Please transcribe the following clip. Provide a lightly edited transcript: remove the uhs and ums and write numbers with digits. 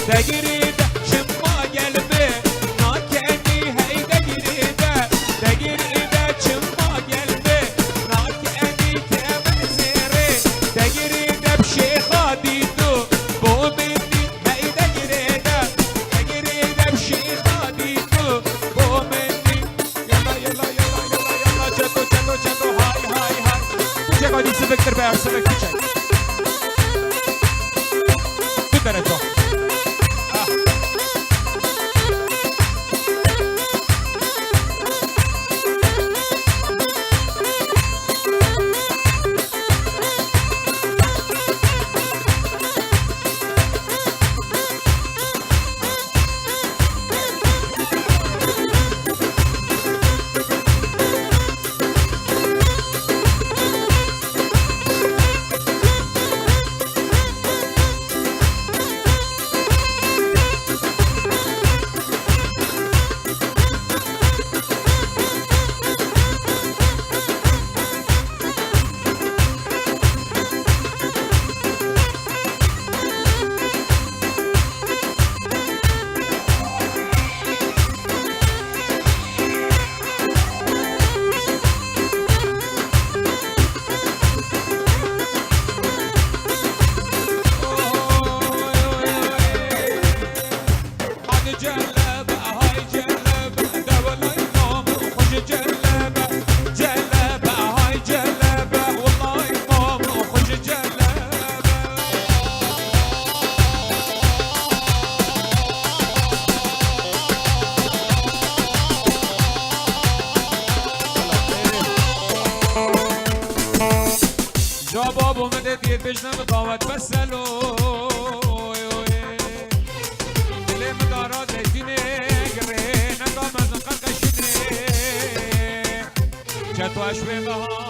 دقيريده شما قلبي ناكني هي دقيريده دقيريده شما قلبي ناكني كمن زيري دقيريده بشيخه ديدو بو مني هي دقيريده دقيريده بشيخه ديدو بو مني يلا يلا يلا يلا يلا جدو جدو جدو هاي هاي هاي كوچه قادی سفکتر به سفکت کوچه تو درجه جواب اومده دید بجنم قاوت بسلو دلم دارا دیدینه گره نگام از نقل قشنه چطوش به بها